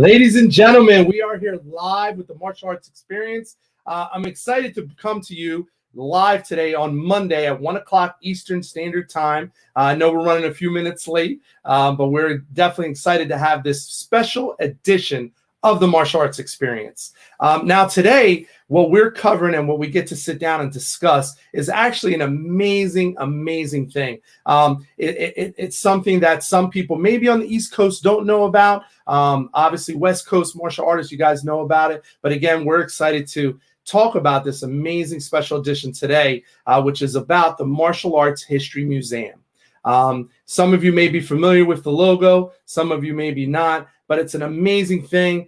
Ladies and gentlemen, we are here live with the Martial Arts Experience. I'm excited to come to you live today on Monday at 1 o'clock Eastern Standard Time. I know we're running a few minutes late, but we're definitely excited to have this special edition of the Martial Arts Experience. Now today, what we're covering and what we get to sit down and discuss is actually an amazing, amazing thing. It's something that some people maybe on the East Coast don't know about. Obviously, West Coast martial artists, you guys know about it. But again, we're excited to talk about this amazing special edition today, which is about the Martial Arts History Museum. Some of you may be familiar with the logo, some of you maybe not, but it's an amazing thing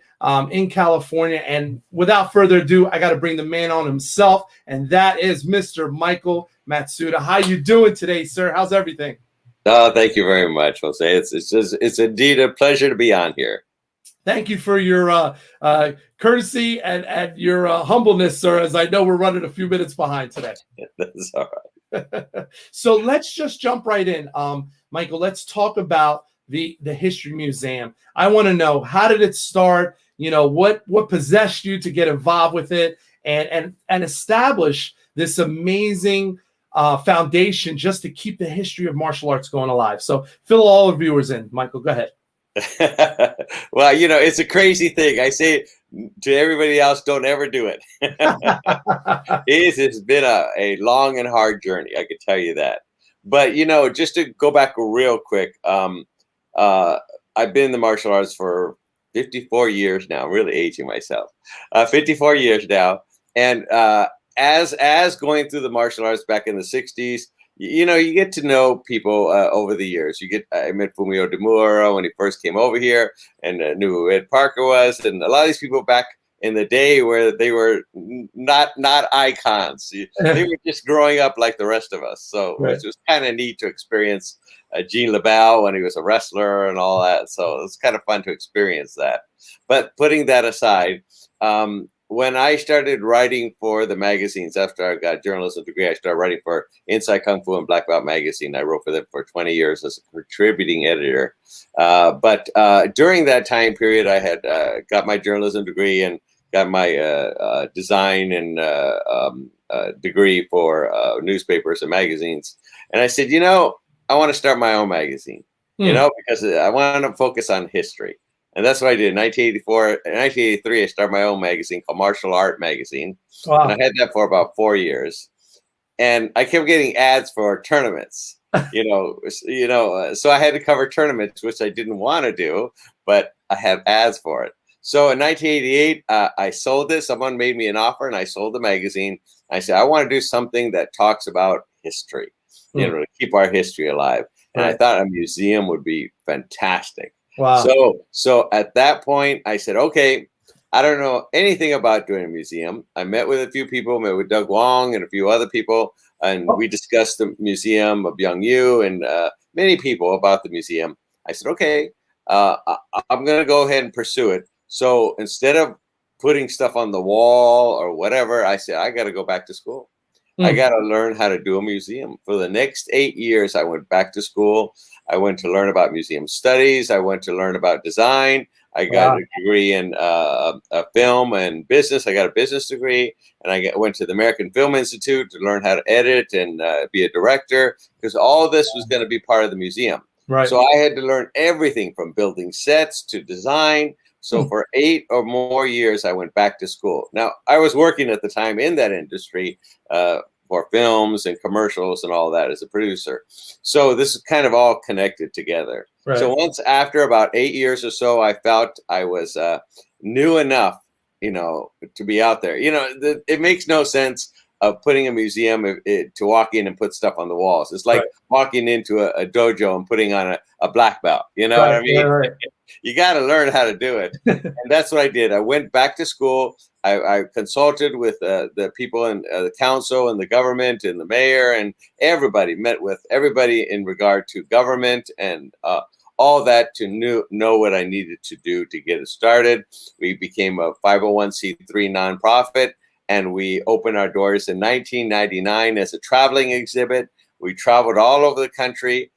in California. And without further ado, I got to bring the man on himself, and that is Mr. Michael Matsuda. How you doing today, sir? How's everything? Oh, thank you very much, Jose. It's indeed a pleasure to be on here. Thank you for your courtesy and your humbleness, sir, as I know we're running a few minutes behind today. That's all right. So let's just jump right in. Michael, let's talk about the History Museum. I want to know, how did it start? You know, what possessed you to get involved with it and establish this amazing foundation just to keep the history of martial arts going alive? So fill all the viewers in. Michael, go ahead. Well, you know, it's a crazy thing. I say to everybody else, don't ever do it. It has been a long and hard journey, I could tell you that. But, you know, just to go back real quick, I've been in the martial arts for 54 years now. I'm really aging myself. 54 years now. And as going through the martial arts back in the 60s, you know, you get to know people over the years. I met Fumio Demura when he first came over here, and knew who Ed Parker was, and a lot of these people back in the day where they were not icons. They were just growing up like the rest of us. So right. It was kind of neat to experience Gene LeBell when he was a wrestler and all that. So it's kind of fun to experience that. But putting that aside, when I started writing for the magazines after I got a journalism degree, I started writing for Inside Kung Fu and Black Belt magazine. I wrote for them for 20 years as a contributing editor. But during that time period, I had got my journalism degree and got my design and degree for newspapers and magazines. And I said, you know, I want to start my own magazine, you know, because I want to focus on history. And that's what I did in 1984. In 1983, I started my own magazine called Martial Art Magazine. Wow. And I had that for about 4 years. And I kept getting ads for tournaments, so I had to cover tournaments, which I didn't want to do, but I had ads for it. So in 1988, I sold it. Someone made me an offer and I sold the magazine. I said, I want to do something that talks about history, you know, to keep our history alive. And I thought a museum would be fantastic. Wow. So at that point, I said, okay, I don't know anything about doing a museum. I met with a few people, met with Doug Wong and a few other people, and we discussed the museum of Young Yu and many people about the museum. I said, okay, I'm going to go ahead and pursue it. So instead of putting stuff on the wall or whatever, I said, I got to go back to school. I got to learn how to do a museum. For the next 8 years, I went back to school. I went to learn about museum studies. I went to learn about design. I got a degree in film and business. I got a business degree. And I went to the American Film Institute to learn how to edit and be a director, because all this was going to be part of the museum. Right. So I had to learn everything from building sets to design. So for 8 or more years, I went back to school. Now, I was working at the time in that industry for films and commercials and all that as a producer. So this is kind of all connected together. Right. So once after about 8 years or so, I felt I was new enough, you know, to be out there. You know, it makes no sense of putting a museum to walk in and put stuff on the walls. It's like walking into a dojo and putting on a black belt. You know what I mean? Right. You got to learn how to do it. And that's what I did. I went back to school. I consulted with the people in the council and the government and the mayor, and everybody, met with everybody in regard to government and all that to know what I needed to do to get it started. We became a 501c3 nonprofit, and we opened our doors in 1999 as a traveling exhibit. We traveled all over the country.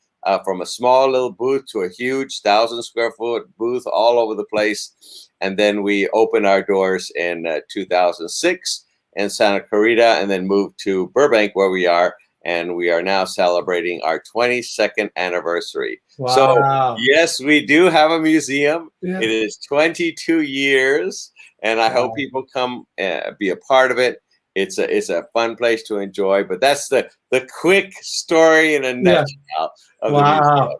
from a small little booth to a huge 1,000-square-foot booth all over the place. And then we opened our doors in 2006 in Santa Clarita, and then moved to Burbank, where we are. And we are now celebrating our 22nd anniversary. Wow. So, yes, we do have a museum. Yeah. It is 22 years, and I hope people come be a part of it. It's a fun place to enjoy. But that's the quick story in a nutshell of the museum.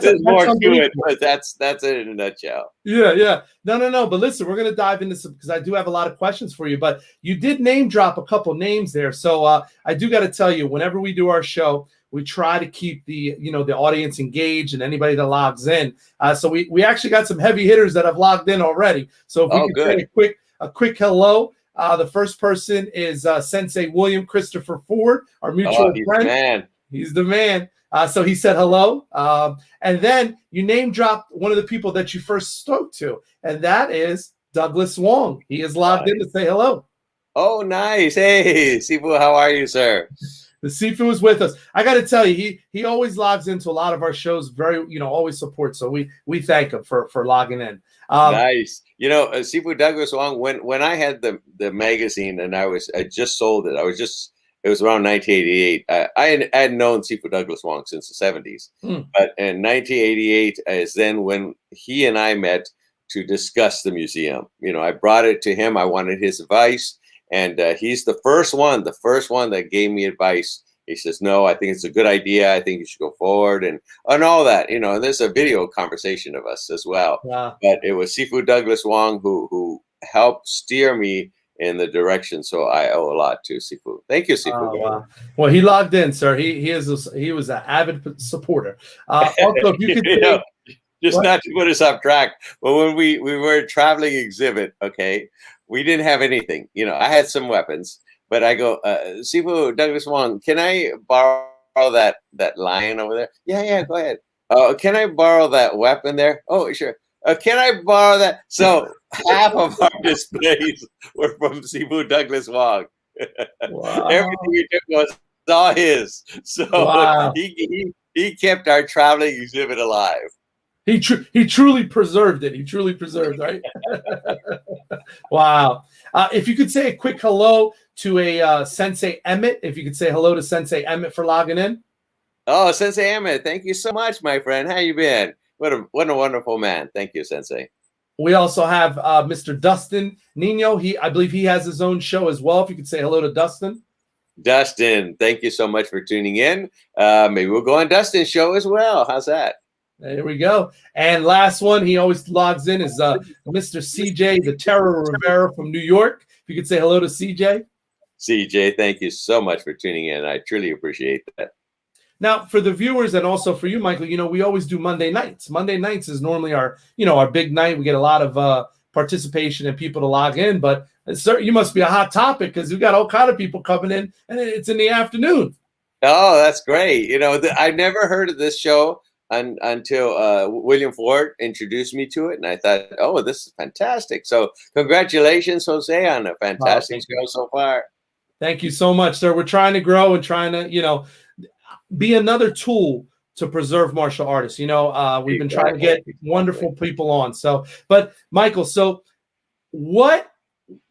There's more to it, but that's it in a nutshell. Yeah. No. But listen, we're going to dive into some, because I do have a lot of questions for you. But you did name drop a couple names there. So I do got to tell you, whenever we do our show, we try to keep the audience engaged and anybody that logs in. So we actually got some heavy hitters that have logged in already. So if we can say a quick hello. The first person is Sensei William Christopher Ford, our mutual friend. Man. He's the man. So he said hello. And then you name dropped one of the people that you first spoke to, and that is Douglas Wong. He is logged in to say hello. Oh, nice. Hey, Sifu, how are you, sir? The Sifu is with us. I got to tell you, he always logs into a lot of our shows, very, always support. So we thank him for logging in. Nice. Sifu Douglas Wong, when I had the magazine and I just sold it, it was around 1988. I had known Sifu Douglas Wong since the 70s. But in 1988 is then when he and I met to discuss the museum. I brought it to him. I wanted his advice. And he's the first one that gave me advice. He says, no, I think it's a good idea. I think you should go forward and all that, and there's a video conversation of us as well. Wow. But it was Sifu Douglas Wong who helped steer me in the direction. So I owe a lot to Sifu. Thank you, Sifu. Oh, wow. Well, he logged in, sir. He was an avid supporter. Also, if you could not to put us off track, but when we were a traveling exhibit, okay, we didn't have anything. I had some weapons, but I go, Sifu Douglas Wong, can I borrow that lion over there? Yeah, go ahead. Can I borrow that weapon there? Oh, sure. Can I borrow that? So half of our displays were from Sifu Douglas Wong. Wow. Everything we took was all his. So he kept our traveling exhibit alive. He truly preserved it. He truly preserved, right? Wow. If you could say a quick hello to a Sensei Emmett, if you could say hello to Sensei Emmett for logging in. Oh, Sensei Emmett, thank you so much, my friend. How you been? What a wonderful man. Thank you, Sensei. We also have Mr. Dustin Nino. I believe he has his own show as well. If you could say hello to Dustin. Dustin, thank you so much for tuning in. Maybe we'll go on Dustin's show as well. How's that? There we go. And last one, he always logs in, is Mr. CJ, the Terror Rivera from New York. If you could say hello to CJ. CJ, thank you so much for tuning in. I truly appreciate that. Now, for the viewers and also for you, Michael, we always do Monday nights. Monday nights is normally our big night. We get a lot of participation and people to log in. But sir, you must be a hot topic because we've got all kind of people coming in, and it's in the afternoon. Oh, that's great. I never heard of this show until William Ford introduced me to it, and I thought, oh, this is fantastic. So congratulations, Jose, on a fantastic show so far. Thank you so much, sir. We're trying to grow and trying to, be another tool to preserve martial artists. We've been trying to get wonderful people on. So, but Michael, so what,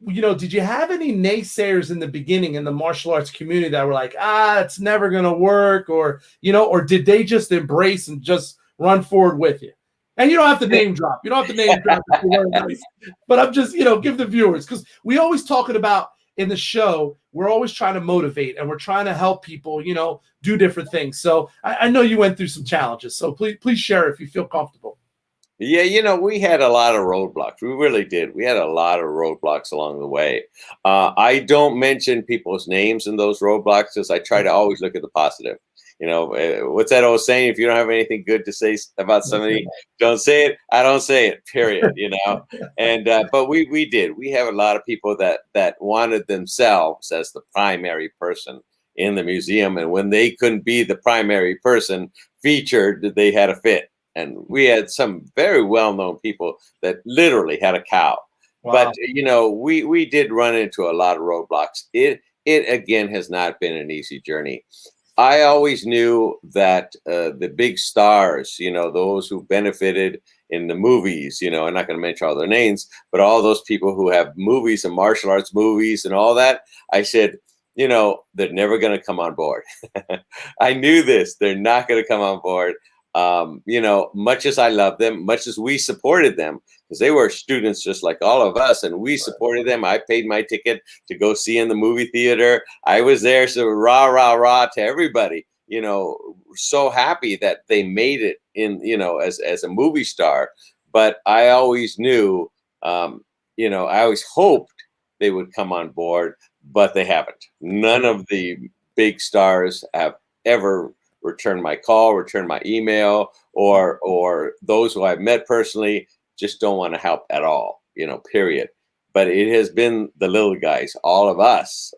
did you have any naysayers in the beginning in the martial arts community that were like, it's never going to work, or did they just embrace and just run forward with you? And you don't have to name drop. You don't have to name drop. But I'm just, give the viewers, because we always talking about in the show, we're always trying to motivate and we're trying to help people, do different things. So I know you went through some challenges. So please share if you feel comfortable. Yeah, we had a lot of roadblocks. We really did. We had a lot of roadblocks along the way. I don't mention people's names in those roadblocks because I try to always look at the positive. What's that old saying? If you don't have anything good to say about somebody, don't say it. I don't say it, period, And, but we did. We have a lot of people that wanted themselves as the primary person in the museum. And when they couldn't be the primary person featured, they had a fit. And we had some very well-known people that literally had a cow. Wow. But, we did run into a lot of roadblocks. It again, has not been an easy journey. I always knew that the big stars, those who benefited in the movies, I'm not going to mention all their names, but all those people who have movies and martial arts movies and all that, I said, they're never going to come on board. I knew this. They're not going to come on board. Much as I love them, much as we supported them, because they were students just like all of us, and we supported them. I paid my ticket to go see in the movie theater. I was there, so rah, rah, rah to everybody, so happy that they made it in, as a movie star. But I always knew, I always hoped they would come on board, but they haven't. None of the big stars have ever returned my call, returned my email, or those who I've met personally just don't want to help at all, period. But it has been the little guys, all of us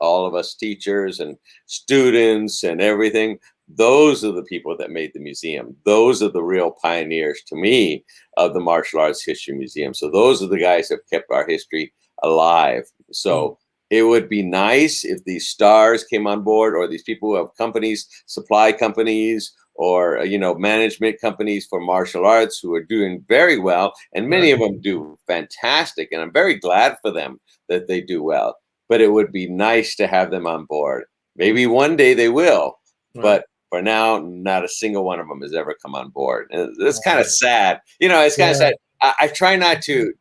teachers and students and everything. Those are the people that made the museum. Those are the real pioneers to me of the Martial Arts History Museum. So those are the guys that kept our history alive. So it would be nice if these stars came on board, or these people who have companies, supply companies, or management companies for martial arts who are doing very well, and many of them do fantastic, and I'm very glad for them that they do well. But it would be nice to have them on board. Maybe one day they will, but for now, not a single one of them has ever come on board, and it's kind of sad. It's kind of sad. I try not to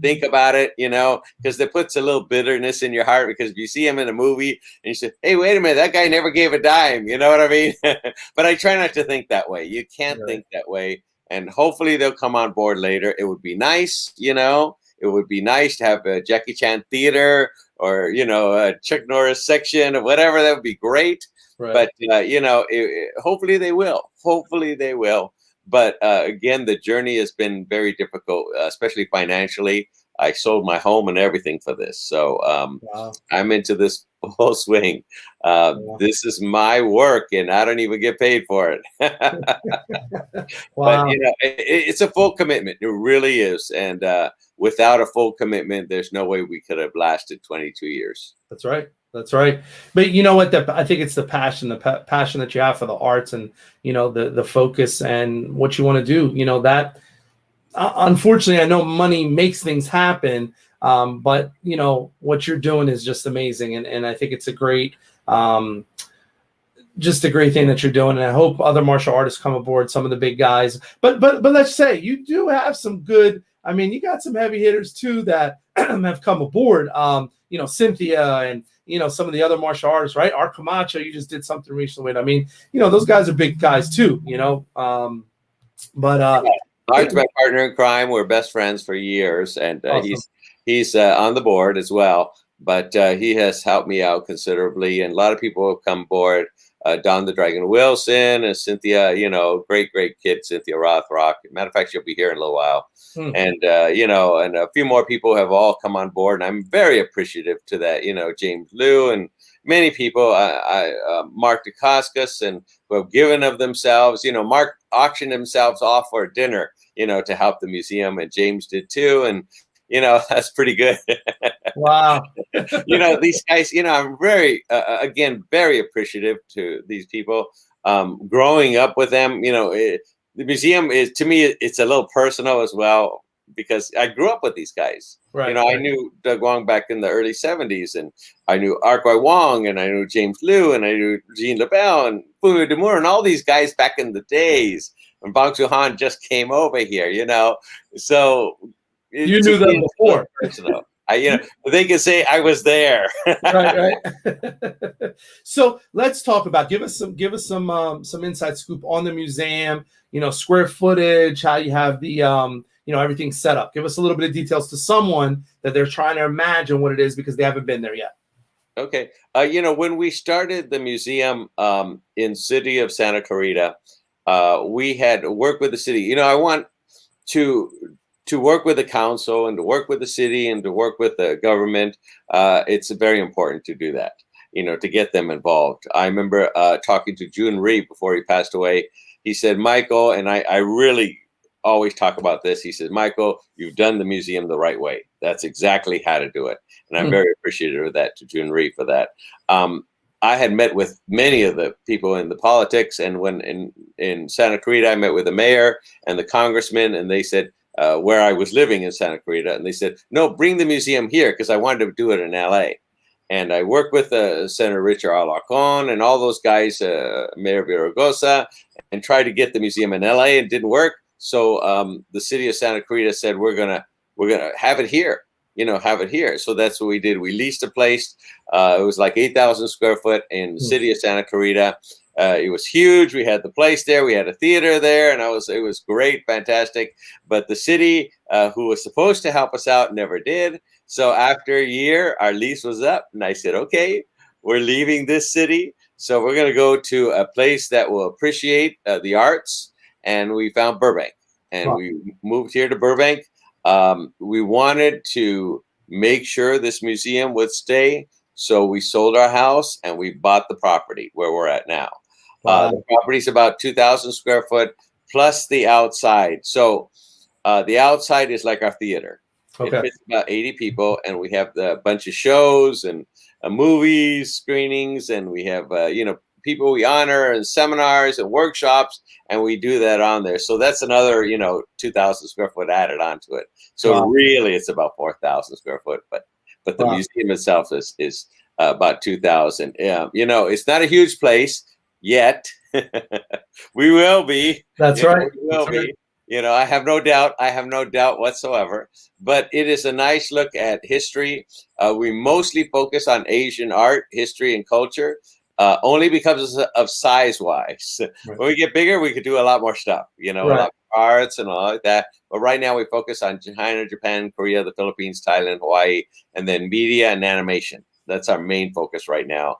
think about it, because it puts a little bitterness in your heart, because if you see him in a movie and you say, hey, wait a minute, that guy never gave a dime, you know what I mean? But I try not to think that way. You can't think that way. And hopefully they'll come on board later. It would be nice, it would be nice to have a Jackie Chan theater, or, a Chuck Norris section or whatever. That would be great. But, hopefully they will. Hopefully they will. But again, the journey has been very difficult, especially financially. I sold my home and everything for this. So I'm into this full swing. This is my work, and I don't even get paid for it. But, it's a full commitment. It really is. And without a full commitment, there's no way we could have lasted 22 years. That's right. That's right. But you know what? I think it's the passion that you have for the arts, and, the focus and what you want to do, that unfortunately, I know money makes things happen. But what you're doing is just amazing. And I think it's just a great thing that you're doing. And I hope other martial artists come aboard, some of the big guys, but let's say you do have some good, you got some heavy hitters too that have come aboard. Cynthia and, some of the other martial artists, right? Our Camacho, you just did something recently with. Those guys are big guys too, Art's my partner in crime. We're best friends for years, and awesome. He's on the board as well, but he has helped me out considerably, and a lot of people have come aboard. Don the Dragon Wilson and Cynthia, great kid, Cynthia Rothrock. Matter of fact, she'll be here in a little while. And, and a few more people have all come on board, and I'm very appreciative to that, James Liu and many people, Mark Dacascos, and who have given of themselves. Mark auctioned themselves off for dinner, to help the museum, and James did too. And, that's pretty good. Wow. These guys, I'm very, again, very appreciative to these people. Growing up with them, the museum is, to me, it's a little personal as well, because I grew up with these guys. Right. I knew Doug Wong back in the early 70s, and I knew Wong, and I knew James Liu, and I knew Jean LaBelle, and Fuyu Demur, and all these guys back in the days when Bong Su-han just came over here, So you knew them before. Personal. They can say I was there. right. So let's talk about, give us some inside scoop on the museum, square footage, how you have the, everything set up. Give us a little bit of details to someone that they're trying to imagine what it is, because they haven't been there yet. Okay. When we started the museum in city of Santa Clarita, we had worked with the city. I want to work with the council and to work with the city and to work with the government. It's very important to do that, to get them involved. I remember talking to Jun Rhee before he passed away. He said, Michael, and I really always talk about this. He says, Michael, you've done the museum the right way. That's exactly how to do it. And I'm very appreciative of that, to Jun Rhee for that. I had met with many of the people in the politics, and when in Santa Clarita, I met with the mayor and the congressman, and they said where I was living in Santa Clarita, and they said, no, bring the museum here, because I wanted to do it in LA. And I worked with Senator Richard Alarcon and all those guys, Mayor Viragosa, and tried to get the museum in LA. It didn't work. So the city of Santa Clarita said, we're gonna have it here. Have it here. So that's what we did. We leased a place. It was like 8,000 square foot in the city of Santa Clarita. It was huge. We had the place there. We had a theater there, and it was great, fantastic. But the city, who was supposed to help us out, never did. So after a year, our lease was up, and I said, okay, we're leaving this city. So we're going to go to a place that will appreciate the arts. And we found Burbank, and we moved here to Burbank. We wanted to make sure this museum would stay. So we sold our house and we bought the property where we're at now. The property is about 2,000 square foot plus the outside. So the outside is like our theater. Okay. It fits about 80 people, and we have a bunch of shows and movies, screenings, and we have, people we honor and seminars and workshops, and we do that on there. So that's another, 2,000 square foot added onto it. So really it's about 4,000 square foot, but the museum itself is about 2,000. It's not a huge place yet. We will be. That's right. We will be. I have no doubt. I have no doubt whatsoever. But it is a nice look at history. We mostly focus on Asian art, history, and culture. Only because of size-wise. Right. When we get bigger, we could do a lot more stuff, a lot of arts and all like that. But right now, we focus on China, Japan, Korea, the Philippines, Thailand, Hawaii, and then media and animation. That's our main focus right now.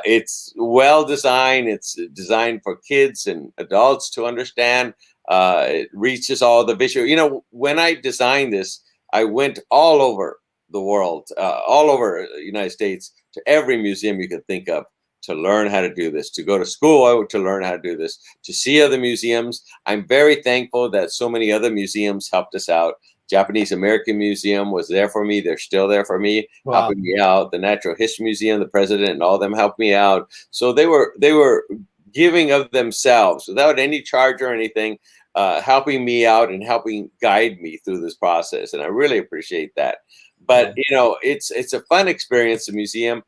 It's well designed. It's designed for kids and adults to understand. It reaches all the visual. When I designed this, I went all over the world, all over the United States, to every museum you can think of, to learn how to do this, to go to school to learn how to do this, to see other museums. I'm very thankful that so many other museums helped us out. Japanese American Museum was there for me. They're still there for me, helping me out. The Natural History Museum, the president, and all of them helped me out. So they were giving of themselves without any charge or anything, helping me out and helping guide me through this process. And I really appreciate that. But, it's a fun experience, the museum.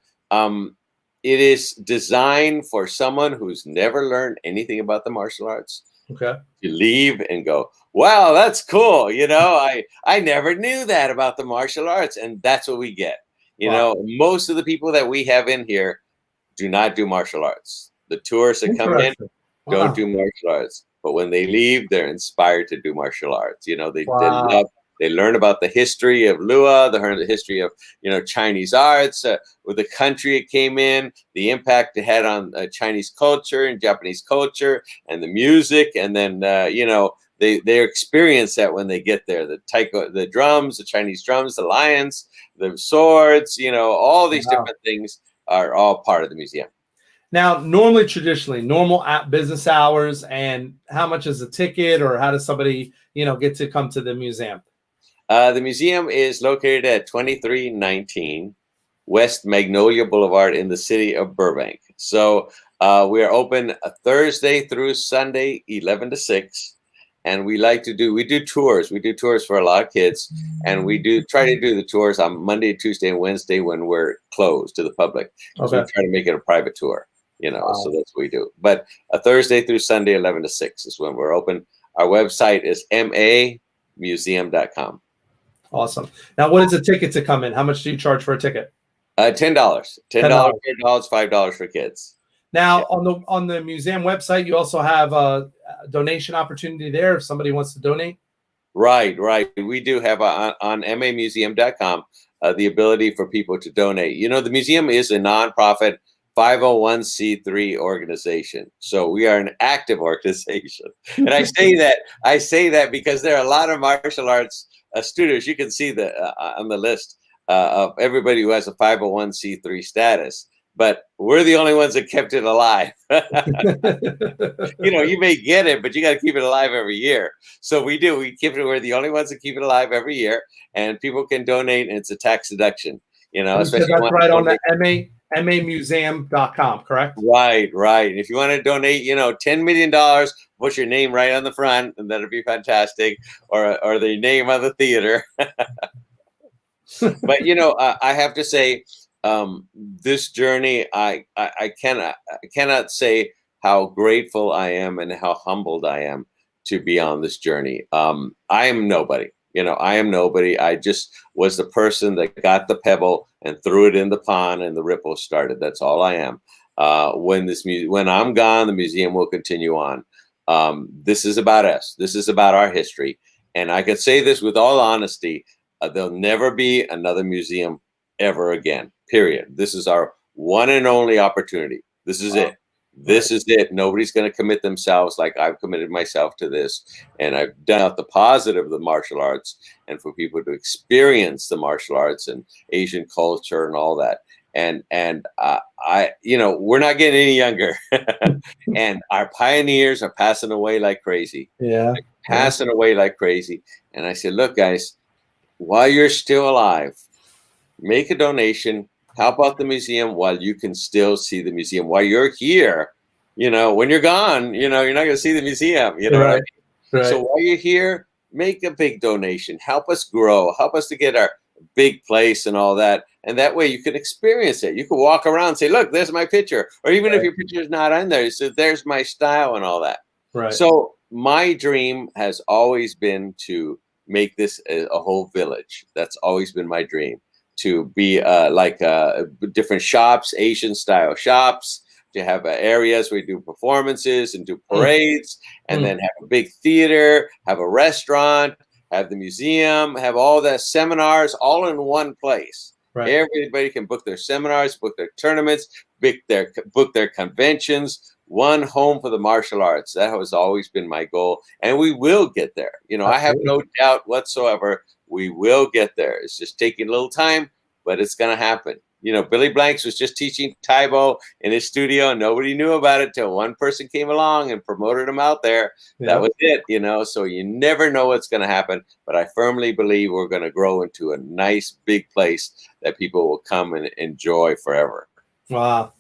It is designed for someone who's never learned anything about the martial arts. Okay. To leave and go, wow, that's cool. I never knew that about the martial arts. And that's what we get. Most of the people that we have in here do not do martial arts. The tourists that come in don't do martial arts. But when they leave, they're inspired to do martial arts. They learn about the history of Lua, they learn the history of, Chinese arts, with the country it came in, the impact it had on Chinese culture and Japanese culture, and the music. And then, they experience that when they get there. The taiko, the drums, the Chinese drums, the lions, the swords, all these different things are all part of the museum. Now, normally, traditionally, normal business hours, and how much is a ticket, or how does somebody, get to come to the museum? The museum is located at 2319 West Magnolia Boulevard in the city of Burbank. So we are open Thursday through Sunday, 11 to 6. And we do tours. We do tours for a lot of kids. And we try to do the tours on Monday, Tuesday, and Wednesday when we're closed to the public. Okay. So we try to make it a private tour, so that's what we do. But Thursday through Sunday, 11 to 6 is when we're open. Our website is mamuseum.com. Awesome. Now, what is a ticket to come in? How much do you charge for a ticket? $10. $10 for adults, $5 for kids. Now, on the museum website, you also have a donation opportunity there if somebody wants to donate. Right. We do have on mamuseum.com the ability for people to donate. The museum is a nonprofit 501c3 organization. So we are an active organization. And I say that because there are a lot of martial arts students. You can see on the list of everybody who has a 501c3 status, but we're the only ones that kept it alive. You may get it, but you got to keep it alive every year. So we do. We're the only ones that keep it alive every year, and people can donate, and it's a tax deduction. Especially that's right on the mamuseum.com, correct? Right, right. And if you want to donate, $10 million, put your name right on the front, and that'd be fantastic. Or the name of the theater. But I have to say, this journey, I cannot say how grateful I am and how humbled I am to be on this journey. I am nobody. I am nobody. I just was the person that got the pebble and threw it in the pond, and the ripple started. That's all I am. When I'm gone, the museum will continue on. This is about us. This is about our history. And I can say this with all honesty. There'll never be another museum ever again, period. This is our one and only opportunity. This is it. This is it. Nobody's going to commit themselves like I've committed myself to this. And I've done out the positive of the martial arts, and for people to experience the martial arts and Asian culture and all that. And we're not getting any younger. And our pioneers are passing away like crazy. Yeah. Passing away like crazy. And I said, look, guys, while you're still alive, make a donation, help out the museum while you can still see the museum. While you're here, when you're gone, you're not going to see the museum. You know what I mean? Right. So while you're here, make a big donation. Help us grow. Help us to get our big place and all that. And that way you can experience it. You can walk around and say, look, there's my picture. Or even if your picture is not on there, you say, there's my style and all that. Right. So my dream has always been to make this a whole village. That's always been my dream, to be like different shops, Asian style shops, to have areas where we do performances and do parades, and then have a big theater, have a restaurant, have the museum, have all the seminars all in one place. Right. Everybody can book their seminars, book their tournaments, book their conventions. One home for the martial arts. That has always been my goal, and we will get there. I have no doubt whatsoever we will get there. It's just taking a little time, but it's going to happen. Billy Blanks was just teaching Taibo in his studio, and nobody knew about it till one person came along and promoted him out there. Yeah. That was it, so you never know what's going to happen, but I firmly believe we're going to grow into a nice big place that people will come and enjoy forever. Wow.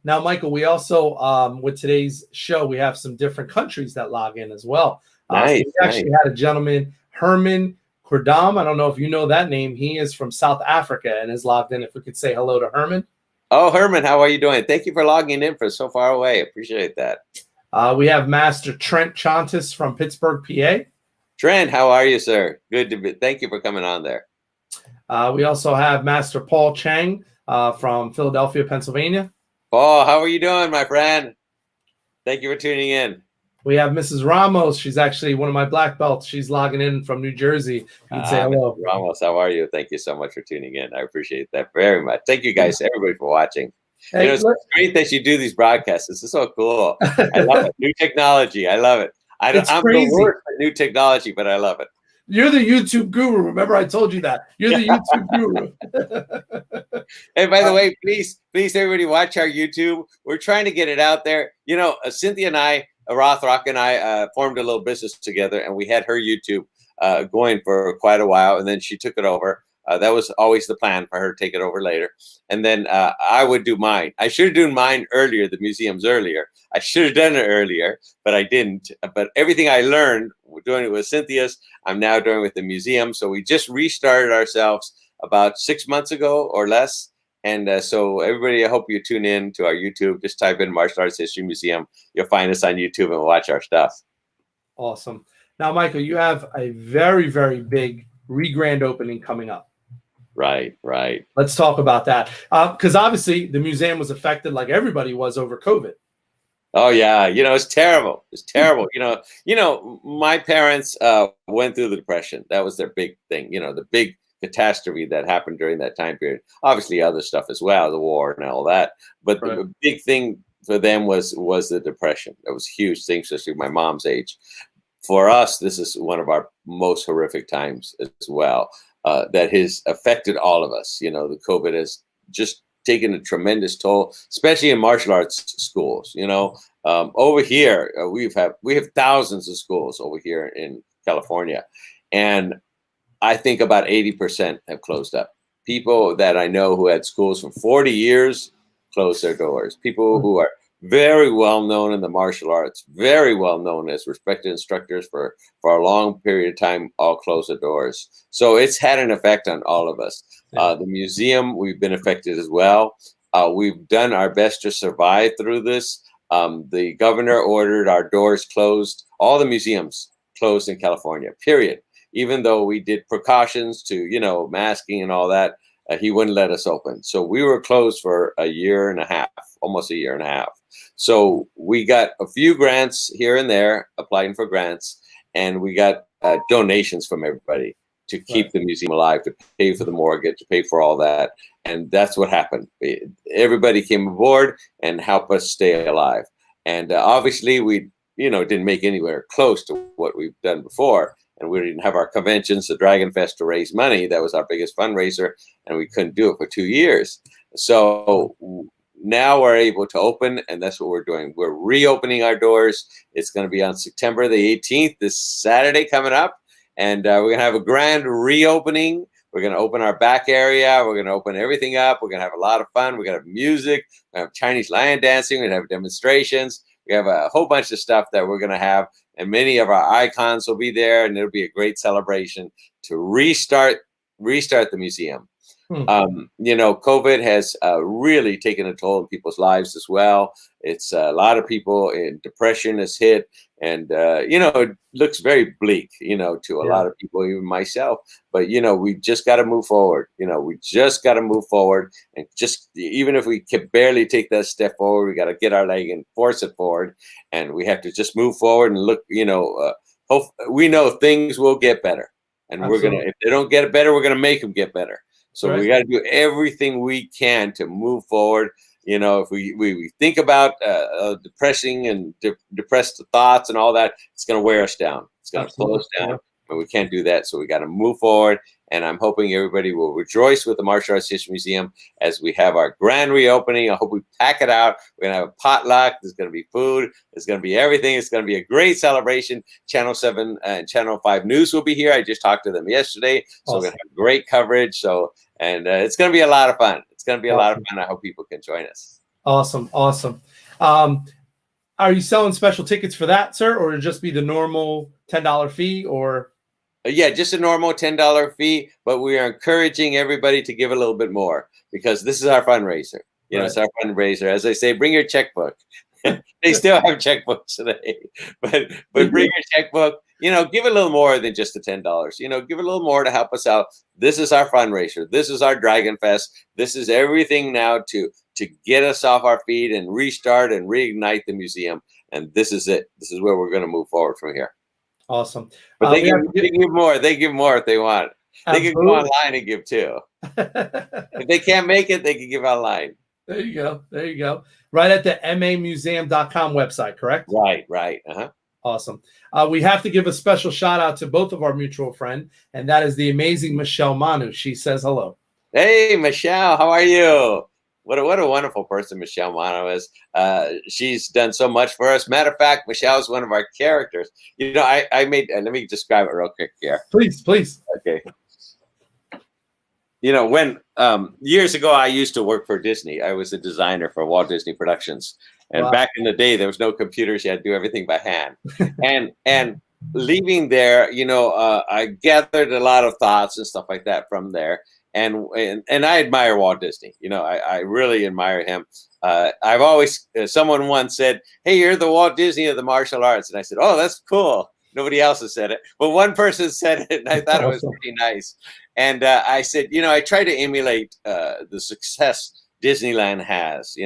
Now, Michael, we also, with today's show, we have some different countries that log in as well. Nice. So we actually had a gentleman, Herman Kordam. I don't know if you know that name. He is from South Africa and is logged in. If we could say hello to Herman. Oh, Herman, how are you doing? Thank you for logging in for so far away. Appreciate that. We have Master Trent Chontis from Pittsburgh, PA. Trent, how are you, sir? Good to be. Thank you for coming on there. We also have Master Paul Chang from Philadelphia, Pennsylvania. Paul, how are you doing, my friend? Thank you for tuning in. We have Mrs. Ramos. She's actually one of my black belts. She's logging in from New Jersey. You'd say hello. Mrs. Ramos, how are you? Thank you so much for tuning in. I appreciate that very much. Thank you guys, everybody, for watching. Hey, it's great that you do these broadcasts. This is so cool. I love it. New technology. I love it. I'm the worst at new technology, but I love it. You're the YouTube guru. Remember, I told you that. You're the YouTube guru. And by the way, please, everybody watch our YouTube. We're trying to get it out there. Cynthia and I, Rothrock and I formed a little business together, and we had her YouTube going for quite a while, and then she took it over. That was always the plan for her to take it over later. And then I would do mine. I should have done mine earlier, the museums earlier. I should have done it earlier, but I didn't. But everything I learned doing it with Cynthia's, I'm now doing with the museum. So we just restarted ourselves about 6 months ago or less. And so everybody, I hope you tune in to our YouTube. Just type in Martial Arts History Museum. You'll find us on YouTube and watch our stuff. Awesome. Now, Michael, you have a very, very big re-grand opening coming up. Right. Let's talk about that. Because obviously the museum was affected like everybody was over COVID. Oh, yeah. It's terrible. It's terrible. My parents went through the Depression. That was their big thing, the big catastrophe that happened during that time period. Obviously other stuff as well, the war and all that. But the big thing for them was the Depression. That was a huge thing, especially my mom's age. For us, this is one of our most horrific times as well. That has affected all of us. The COVID has just taken a tremendous toll, especially in martial arts schools. Over here, we have thousands of schools over here in California, and I think about 80% have closed up. people that I know who had schools for 40 years closed their doors. People who are very well known in the martial arts, very well known as respected instructors for a long period of time, all closed their doors. So it's had an effect on all of us. The museum, we've been affected as well. We've done our best to survive through this. The governor ordered our doors closed, all the museums closed in California, period. Even though we did precautions to, masking and all that, he wouldn't let us open. So we were closed for a year and a half, almost a year and a half. So we got a few grants here and there, applying for grants, and we got donations from everybody to keep the museum alive, to pay for the mortgage, to pay for all that. And that's what happened. Everybody came aboard and helped us stay alive. And obviously we, didn't make anywhere close to what we've done before. And we didn't have our conventions, the Dragon Fest, to raise money. That was our biggest fundraiser, and we couldn't do it for 2 years. So now we're able to open, and that's what we're doing. We're reopening our doors. It's going to be on September the 18th, this Saturday coming up, and we're going to have a grand reopening. We're going to open our back area. We're going to open everything up. We're going to have a lot of fun. We're going to have music. We're going to have Chinese lion dancing. We're going to have demonstrations. We have a whole bunch of stuff that we're going to have, and many of our icons will be there, and it'll be a great celebration to restart the museum. COVID has really taken a toll on people's lives as well. It's a lot of people in depression has hit, and it looks very bleak, to a lot of people, even myself. But we just got to move forward. We just got to move forward, and just even if we can barely take that step forward, we got to get our leg and force it forward, and we have to just move forward and look. We know things will get better, and we're gonna. If they don't get better, we're gonna make them get better. So we got to do everything we can to move forward. If we think about depressing and depressed thoughts and all that, it's going to wear us down. It's going to slow us down, but we can't do that. So we got to move forward. And I'm hoping everybody will rejoice with the Martial Arts History Museum as we have our grand reopening. I hope we pack it out. We're going to have a potluck. There's going to be food. There's going to be everything. It's going to be a great celebration. Channel 7 and Channel 5 News will be here. I just talked to them yesterday. So we're going to have great coverage. And it's going to be a lot of fun. It's going to be a lot of fun. I hope people can join us. Awesome. Are you selling special tickets for that, sir, or just be the normal $10 fee, or? Yeah, just a normal $10 fee, but we are encouraging everybody to give a little bit more because this is our fundraiser. It's our fundraiser. As I say, bring your checkbook. They still have checkbooks today, but bring your checkbook. Give a little more than just the $10. Give a little more to help us out. This is our fundraiser. This is our Dragon Fest. This is everything now to get us off our feet and restart and reignite the museum. And this is it. This is where we're going to move forward from here. Awesome. But they give more. They give more if they want. They can go online and give too. If they can't make it, they can give online. There you go. Right at the mamuseum.com website, correct? Right. Awesome. We have to give a special shout out to both of our mutual friend, and that is the amazing Michelle Manu. She says hello. Hey, Michelle, how are you? What a wonderful person Michelle Manu is. She's done so much for us. Matter of fact, Michelle is one of our characters. I made. Let me describe it real quick here. Please. Okay. When years ago I used to work for Disney. I was a designer for Walt Disney Productions, and back in the day there was no computers. You had to do everything by hand. and leaving there, I gathered a lot of thoughts and stuff like that from there. And I admire Walt Disney. I really admire him. I've always, someone once said, "Hey, you're the Walt Disney of the martial arts." And I said, "Oh, that's cool." Nobody else has said it. But one person said it, and I thought it was pretty nice. And I said, I try to emulate the success Disneyland has,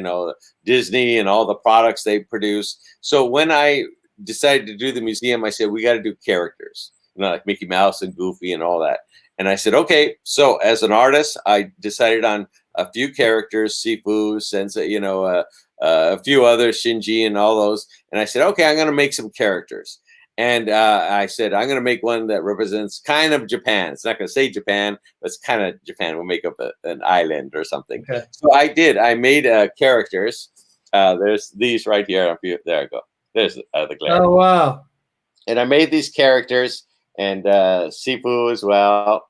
Disney and all the products they produce. So when I decided to do the museum, I said, we got to do characters, like Mickey Mouse and Goofy and all that. And I said, okay. So as an artist, I decided on a few characters, Sifu, Sensei, a few others, Shinji and all those. And I said, okay, I'm going to make some characters. And I said, I'm going to make one that represents kind of Japan. It's not going to say Japan, but it's kind of Japan. We'll make up an island or something. Okay. So I did. I made characters. There's these right here. There I go. There's the glare. Oh, wow. And I made these characters and Sifu as well.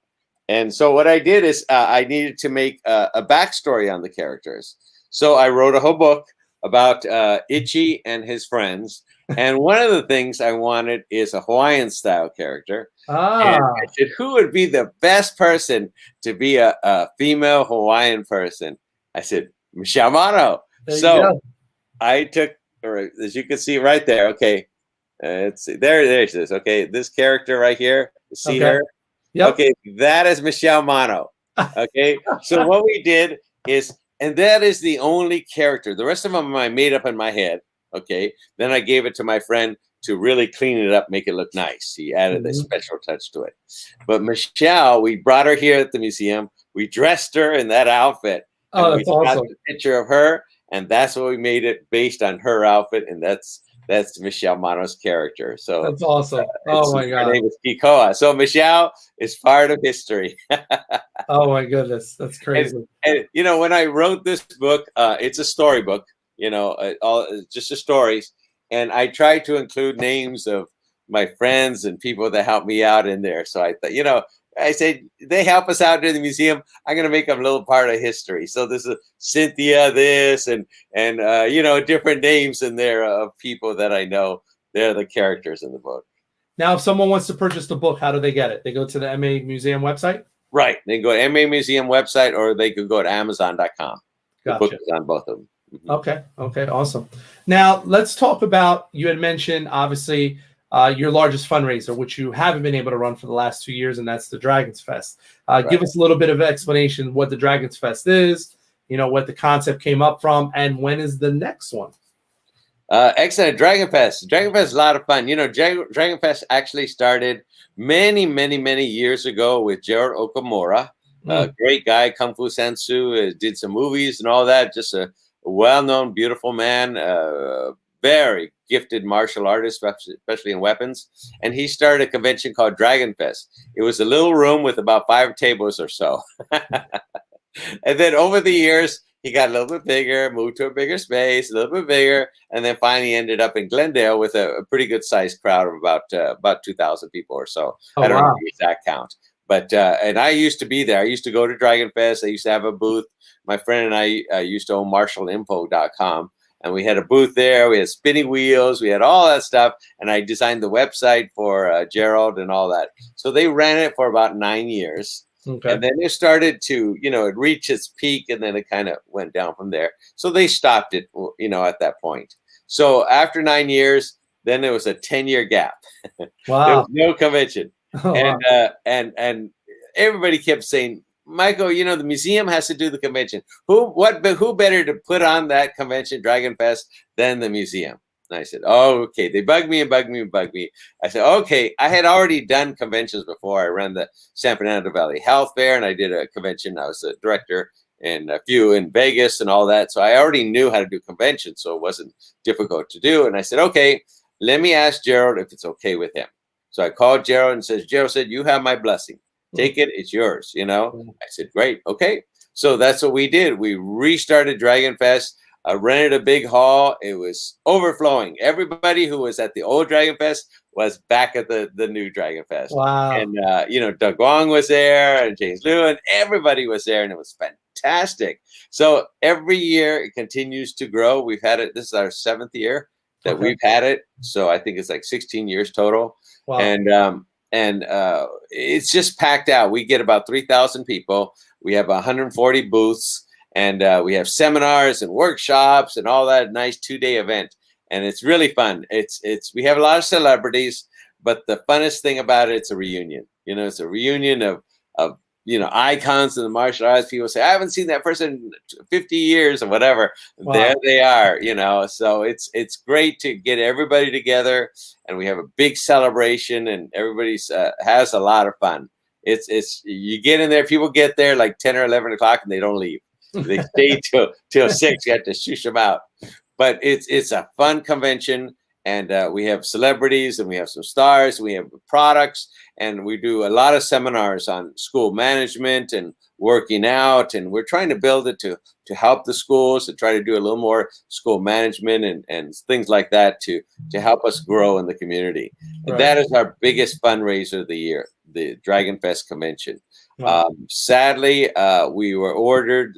And so what I did is I needed to make a backstory on the characters. So I wrote a whole book about Ichi and his friends. And one of the things I wanted is a Hawaiian style character. And Ah, I said, who would be the best person to be a female Hawaiian person? I said, Michelle Mano. there you So go. I took, or as you can see right there, okay, let's see, there she is. Okay, this character right here, you see Okay. her? Yep. Okay, that is Michelle Mano. Okay, so what we did is, and that is the only character. The rest of them I made up in my head. Okay, then I gave it to my friend to really clean it up, make it look nice. He added a Mhm. special touch to it. But Michelle, we brought her here at the museum. We dressed her in that outfit, and Oh, we that's shot awesome. the picture of her, and that's what we made it based on her outfit, and that's Michelle Mano's character. So That's awesome. Oh my her God. name is Kikoa. So Michelle is part of history. Oh my goodness. That's and, crazy. and you know, when I wrote this book, it's a storybook. You know, all just the stories, and I tried to include names of my friends and people that helped me out in there. So I thought, you know, I said they help us out in the museum. I'm going to make them a little part of history. So this is Cynthia, this, and you know, different names in there of people that I know. They're the characters in the book. Now, if someone wants to purchase the book, how do they get it? They go to the MA Museum website? Right. They can go to MA Museum website, or they could go to Amazon.com. The book Gotcha. is on both of them. Mhm. Okay. Okay. Awesome. Now, let's talk about, you had mentioned, obviously, your largest fundraiser, which you haven't been able to run for the last 2 years, and that's the Dragons Fest. Give us a little bit of explanation what the Dragons Fest is, you know, what the concept came up from, and when is the next one? Excellent. Dragon Fest. Dragon Fest is a lot of fun. You know, Dragon Fest actually started many, many, many years ago with Gerald Okamura, a great guy, Kung Fu Sensu, did some movies and all that. Just a well-known, beautiful man, very gifted martial artist, especially in weapons. And he started a convention called Dragon Fest. It was a little room with about 5 tables or so. And then over the years, he got a little bit bigger, moved to a bigger space, a little bit bigger, and then finally ended up in Glendale with a pretty good sized crowd of about 2,000 people or so. Oh, I don't know wow. the exact count, but and I used to be there. I used to go to Dragon Fest. I used to have a booth. My friend and I used to own MartialInfo.com, and we had a booth there. We had spinning wheels. We had all that stuff, and I designed the website for Gerald and all that. So they ran it for about 9 years. Okay. And then it started to, you know, it reached its peak, and then it kind of went down from there. So they stopped it, you know, at that point. So after 9 years, then there was a 10-year gap. There Wow. was no convention. Oh, wow. And everybody kept saying, Michael, you know, the museum has to do the convention. Who better to put on that convention, Dragon Fest, than the museum? And I said, oh, okay. They bugged me and bugged me and bugged me. I said, okay. I had already done conventions before. I ran the San Fernando Valley Health Fair, and I did a convention. I was a director in a few in Vegas and all that. So I already knew how to do conventions, so it wasn't difficult to do. And I said, okay, let me ask Gerald if it's okay with him. So I called Gerald and says, Gerald said, you have my blessing. Take it. It's yours, you know? I said, great. Okay. So that's what we did. We restarted Dragon Fest. I rented a big hall. It was overflowing. Everybody who was at the old Dragon Fest was back at the new Dragon Fest. Wow. And, you know, Doug Wong was there, and James Liu, and everybody was there, and it was fantastic. So every year it continues to grow. We've had it. This is our 7th year that we've had it. So I think it's like 16 years total. Wow. And it's just packed out. We get about 3,000 people. We have 140 booths. And we have seminars and workshops and all that nice 2-day event. And it's really fun. We have a lot of celebrities, but the funnest thing about it, it's a reunion. You know, it's a reunion of you know, icons in the martial arts. People say, I haven't seen that person in 50 years or whatever. Wow. There they are, you know. So it's great to get everybody together, and we have a big celebration, and everybody has a lot of fun. It's you get in there, people get there like 10 or 11 o'clock, and they don't leave. They stay till 6. You have to shush them out. But it's a fun convention, and we have celebrities, and we have some stars, and we have products, and we do a lot of seminars on school management and working out, and we're trying to build it to help the schools, to try to do a little more school management and things like that to help us grow in the community. Right. And that is our biggest fundraiser of the year, the Dragon Fest convention. Wow. Sadly, we were ordered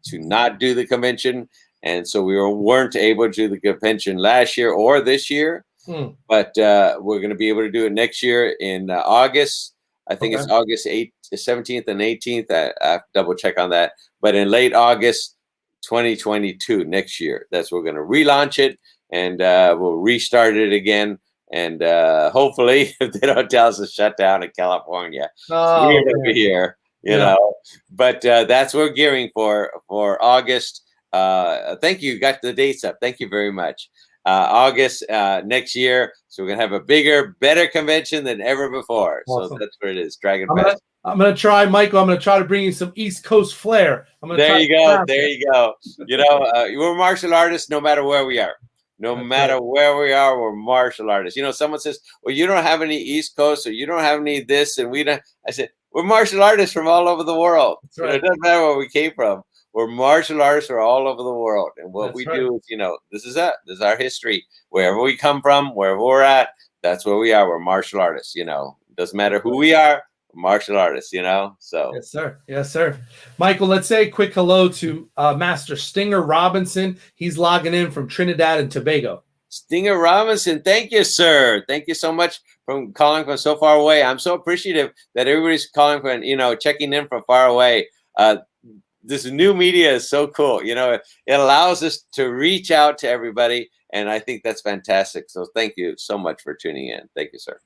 to not do the convention, and so we weren't able to do the convention last year or this year. Mm. But we're going to be able to do it next year in August. I think Okay. it's August 17th and 18th. I have to double check on that. But in late August 2022, next year, that's we're going to relaunch it, and we'll restart it again. And hopefully, if they don't tell us to shut down in California, Oh, we're going to be man. here, you Yeah. know. But that's what we're gearing for August. Thank you. Got the dates up. Thank you very much. August next year. So we're gonna have a bigger, better convention than ever before. Awesome. So that's what it is. Dragon I'm Fest. gonna try, Michael. I'm gonna try to bring you some East Coast flair. I'm gonna There try you to go. craft There it. you go. You know, we're martial artists no matter where we are. No That's matter right. where we are, we're martial artists. You know, someone says, well, you don't have any East Coast or you don't have any this and we don't. I said, we're martial artists from all over the world. That's You know, right. it doesn't matter where we came from. We're martial artists from all over the world. And what That's we right. do is, you know, this is it. This is our history. Wherever we come from, wherever we're at, that's where we are. We're martial artists, you know. It doesn't matter That's who right. we are, we're martial artists, you know. So Yes, sir. Yes, sir. Michael, let's say a quick hello to Master Stinger Robinson. He's logging in from Trinidad and Tobago. Stinger Robinson, thank you, sir. Thank you so much for calling from so far away. I'm so appreciative that everybody's calling from, you know, checking in from far away. This new media is so cool. You know, it allows us to reach out to everybody, and I think that's fantastic. So thank you so much for tuning in. Thank you, sir.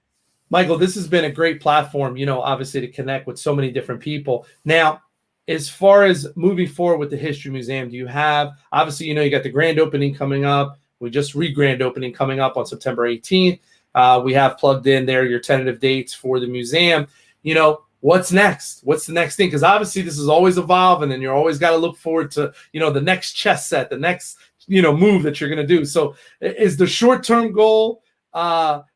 Michael, this has been a great platform, you know, obviously to connect with so many different people. Now, as far as moving forward with the History Museum, do you have, obviously, you know, you got the grand opening coming up. We just grand opening coming up on September 18th. We have plugged in there your tentative dates for the museum. You know, what's next? What's the next thing? Because obviously this is always evolving and you're always got to look forward to, you know, the next chess set, the next, you know, move that you're going to do. So is the short-term goal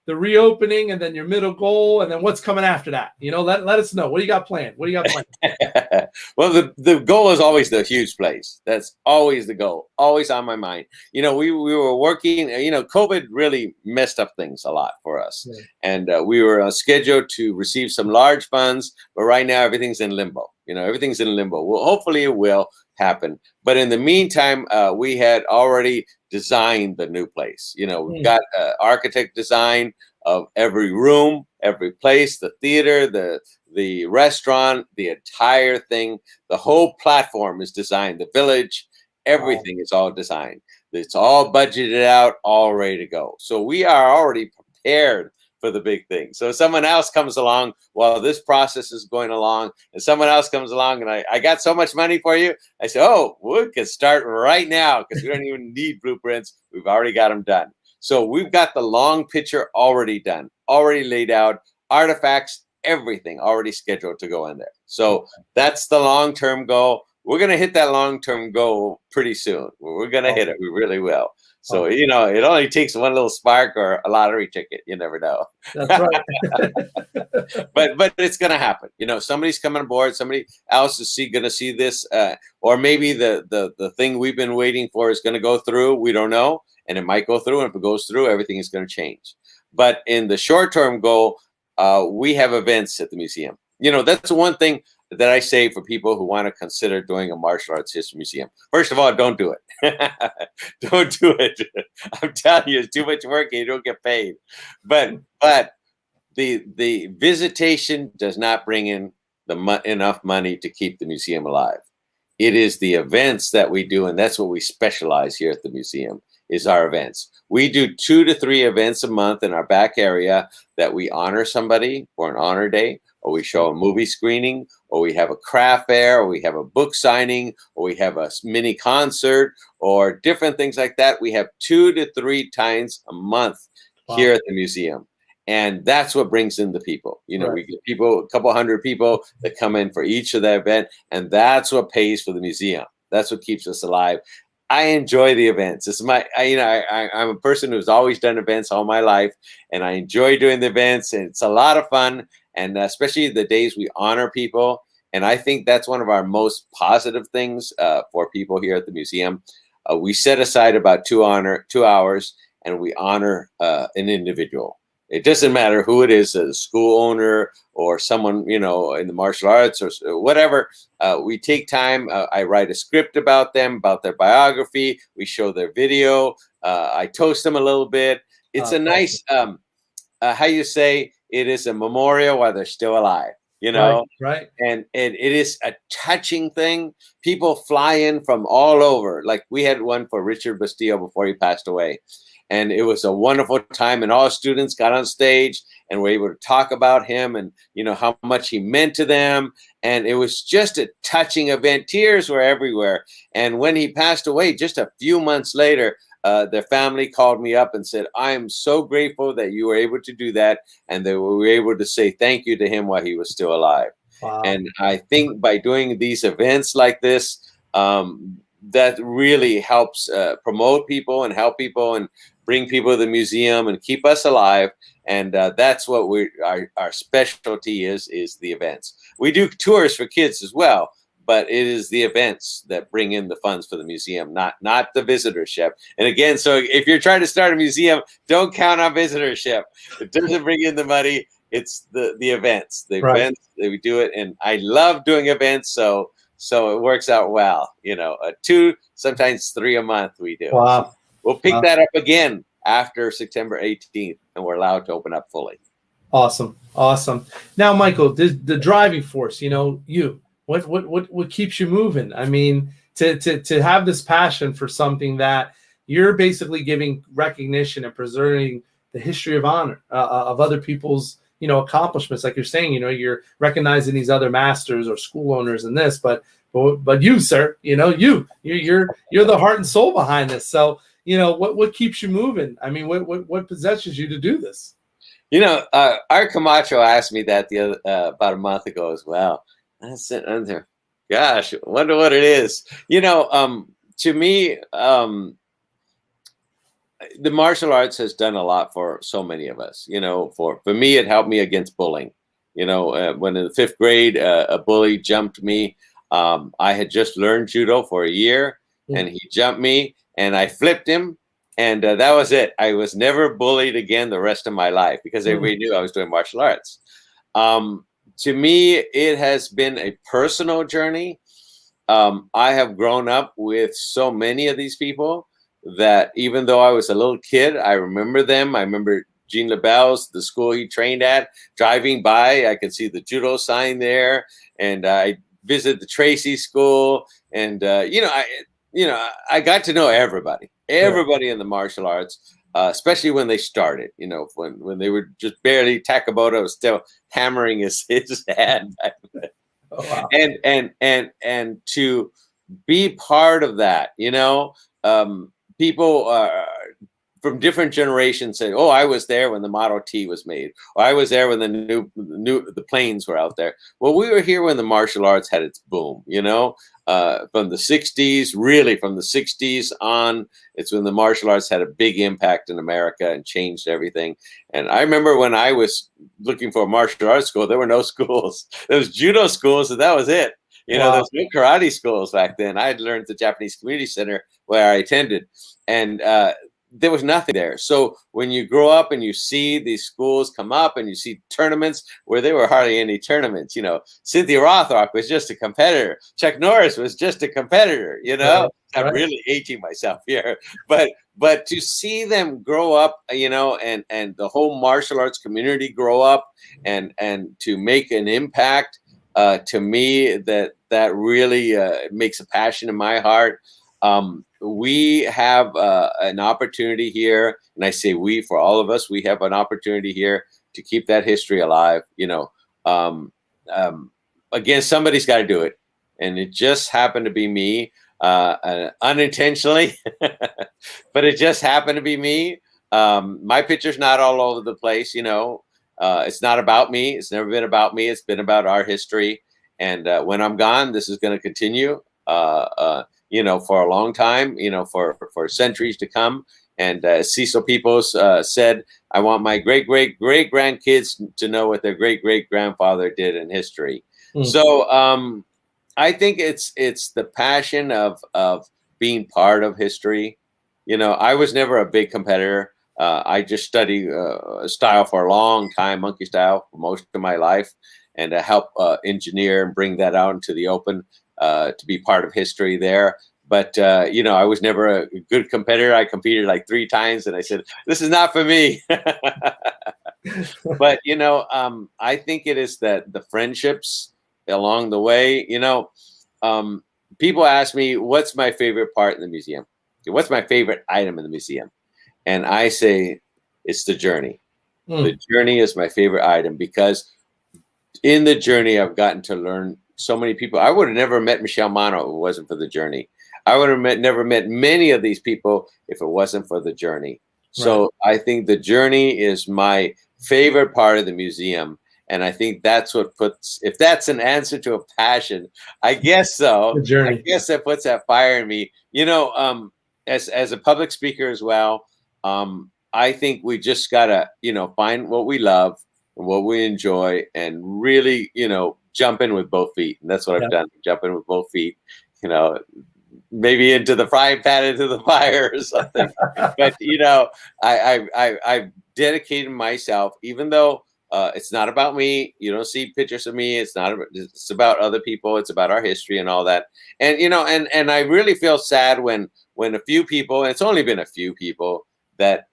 the reopening and then your middle goal and then what's coming after that? You know, let us know. What do you got planned? What do you got planned? Well, the goal is always the huge place. That's always the goal, always on my mind. You know, we were working, you know, COVID really messed up things a lot for us. Yeah. And we were scheduled to receive some large funds, but right now everything's in limbo. You know, everything's in limbo. Well, hopefully it will happen. But in the meantime, we had already designed the new place. You know, we've got architect design of every room, every place, the theater, the restaurant, the entire thing. The whole platform is designed. The village, everything is all designed. It's all budgeted out, all ready to go. So we are already prepared for the big thing. So if someone else comes along while this process is going along, and someone else comes along and I got so much money for you, I say, oh, we can start right now because we don't even need blueprints. We've already got them done. So we've got the long picture already done, already laid out, artifacts, everything already scheduled to go in there. So that's the long-term goal. We're going to hit that long-term goal pretty soon. We're going to hit it. We really will. So, you know, it only takes one little spark or a lottery ticket. You never know. That's right. but it's going to happen. You know, somebody's coming aboard. Somebody else is going to see this. Or maybe the thing we've been waiting for is going to go through. We don't know. And it might go through. And if it goes through, everything is going to change. But in the short-term goal, we have events at the museum. You know, that's one thing that I say for people who want to consider doing a martial arts history museum. First of all, don't do it. Don't do it. I'm telling you, it's too much work and you don't get paid. But the visitation does not bring in enough money to keep the museum alive. It is the events that we do, and that's what we specialize here at the museum, is our events. We do 2 to 3 events a month in our back area that we honor somebody for an honor day, or we show a movie screening, or we have a craft fair, or we have a book signing, or we have a mini concert, or different things like that. We have 2 to 3 times a month here at the museum. And that's what brings in the people. You know, we get people, a couple hundred people that come in for each of the event, and that's what pays for the museum. That's what keeps us alive. I enjoy the events. It's I'm a person who's always done events all my life, and I enjoy doing the events, and it's a lot of fun, and especially the days we honor people. And I think that's one of our most positive things for people here at the museum. We set aside about 2 hours, and we honor an individual. It doesn't matter who it is, a school owner or someone, you know, in the martial arts or whatever. We take time. I write a script about them, about their biography. We show their video. I toast them a little bit. It's a nice, how you say, it is a memorial while they're still alive, you know? Right. And it is a touching thing. People fly in from all over. Like we had one for Richard Bastillo before he passed away. And it was a wonderful time. And all students got on stage and were able to talk about him and, you know, how much he meant to them. And it was just a touching event. Tears were everywhere. And when he passed away, just a few months later, their family called me up and said, I am so grateful that you were able to do that. And they were able to say thank you to him while he was still alive. Wow. And I think by doing these events like this, that really helps promote people and help people and bring people to the museum and keep us alive. And that's what our specialty is the events. We do tours for kids as well, but it is the events that bring in the funds for the museum, not the visitorship. And again, so if you're trying to start a museum, don't count on visitorship. It doesn't bring in the money. It's the events, events that we do it. And I love doing events. So it works out well, you know, 2, sometimes 3 a month we do. Wow. So we'll pick that up again after September 18th, and we're allowed to open up fully. Awesome. Now, Michael, the driving force, you know, what keeps you moving? I mean, to have this passion for something that you're basically giving recognition and preserving the history of honor of other people's, you know, accomplishments. Like you're saying, you know, you're recognizing these other masters or school owners in this, but you, sir, you know, you're the heart and soul behind this. So, you know, what keeps you moving? I mean, what possesses you to do this? You know, our Camacho asked me that the other about a month ago as well. I said, under, gosh, wonder what it is. You know, to me, the martial arts has done a lot for so many of us. You know, for me, it helped me against bullying. You know, when in the 5th grade, a bully jumped me. I had just learned judo for a year, and he jumped me, and I flipped him, and that was it. I was never bullied again the rest of my life because everybody knew I was doing martial arts. To me, it has been a personal journey. I have grown up with so many of these people that even though I was a little kid, I remember them. I remember Gene LaBelle's, the school he trained at, driving by. I could see the judo sign there, and I visited the Tracy School, and I got to know everybody in the martial arts, especially when they started. You know, when they were just barely, Takamoto was still hammering his head back then. Oh, wow. And to be part of that, you know, people from different generations say, "Oh, I was there when the Model T was made, or I was there when the planes were out there." Well, we were here when the martial arts had its boom, you know, from the 60s, really from the 60s on. It's when the martial arts had a big impact in America and changed everything. And I remember when I was looking for a martial arts school, there were no schools. There was judo schools, and that was it. You know, there's no karate schools back then. I had learned at the Japanese Community Center where I attended, and there was nothing there. So when you grow up and you see these schools come up and you see tournaments where there were hardly any tournaments, you know, Cynthia Rothrock was just a competitor. Chuck Norris was just a competitor, you know. I'm really aging myself here, but to see them grow up, you know, and the whole martial arts community grow up and to make an impact, to me, that really makes a passion in my heart. We have an opportunity here, and I say we, for all of us, we have an opportunity here to keep that history alive. You know, again, somebody's got to do it, and it just happened to be me, unintentionally, but it just happened to be me. My picture's not all over the place, you know. It's not about me. It's never been about me. It's been about our history. And when I'm gone, this is going to continue, you know, for a long time, you know, for centuries to come. And Cecil Peoples said, I want my great-great-great-grandkids to know what their great-great-grandfather did in history. So I think it's the passion of being part of history. You know, I was never a big competitor. I just studied style for a long time, monkey style, for most of my life, and to help engineer and bring that out into the open to be part of history there. But, I was never a good competitor. I competed like 3 times and I said, this is not for me. But, I think it is that the friendships along the way, people ask me, what's my favorite part in the museum? What's my favorite item in the museum? And I say, it's the journey. The journey is my favorite item because in the journey, I've gotten to learn so many people. I would have never met Michelle Manu if it wasn't for the journey. I would have never met many of these people if it wasn't for the journey. So I think the journey is my favorite part of the museum. And I think that's what if that's an answer to a passion, I guess so. The journey. I guess that puts that fire in me. As a public speaker as well, I think we just gotta, find what we love and what we enjoy and really, jump in with both feet. And that's what I've done. Jump in with both feet, maybe into the frying pan, into the fire or something. But, I've dedicated myself, even though it's not about me. You don't see pictures of me. It's about other people. It's about our history and all that. And, and I really feel sad when a few people, and it's only been a few people, that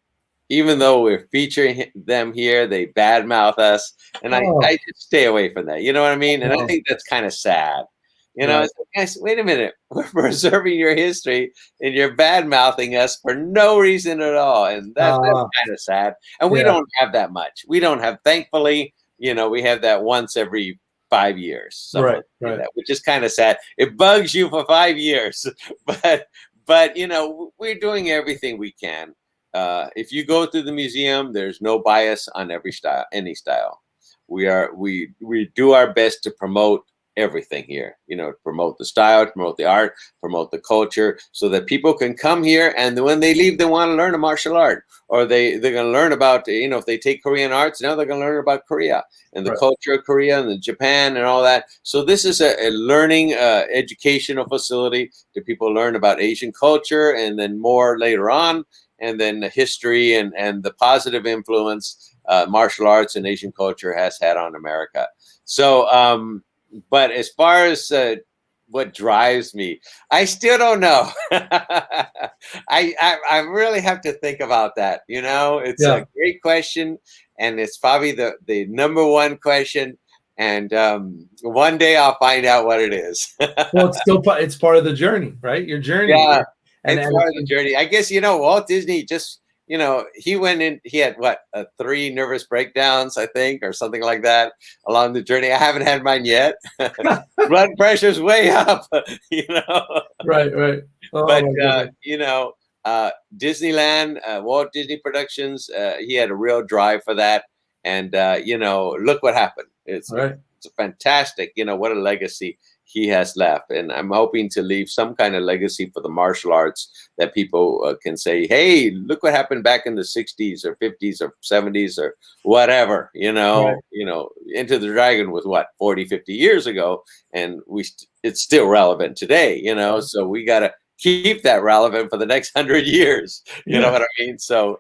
even though we're featuring them here, they badmouth us. And I just stay away from that. You know what I mean? And I think that's kind of sad. It's like, guys, wait a minute. We're preserving your history and you're bad-mouthing us for no reason at all. And that's kind of sad. And we don't have that much. We don't have, thankfully, we have that once every 5 years. Like that, which is kind of sad. It bugs you for 5 years. But we're doing everything we can. If you go through the museum, there's no bias on any style. We do our best to promote everything here, promote the style, promote the art, promote the culture, so that people can come here and when they leave, they want to learn a martial art, or they're going to learn about, if they take Korean arts, now they're going to learn about Korea and the culture of Korea and Japan and all that. So this is a learning educational facility to people learn about Asian culture, and then more later on, and then the history and the positive influence martial arts and Asian culture has had on America. So, but as far as what drives me, I still don't know. I really have to think about that. It's a great question, and it's probably the number one question. And one day I'll find out what it is. Well, it's part of the journey, right? Your journey. Yeah, it's part of the journey. I guess Walt Disney just. He went in, he had 3 nervous breakdowns, I think, or something like that along the journey. I haven't had mine yet. Blood pressure's way up, Right. But, Disneyland, Walt Disney Productions, he had a real drive for that. And, look what happened. It's a fantastic, what a legacy he has left. And I'm hoping to leave some kind of legacy for the martial arts that people can say, hey, look what happened back in the 60s or 50s or 70s or whatever, Into the Dragon was 40, 50 years ago. And it's still relevant today, so we got to keep that relevant for the next 100 years. You know what I mean? So,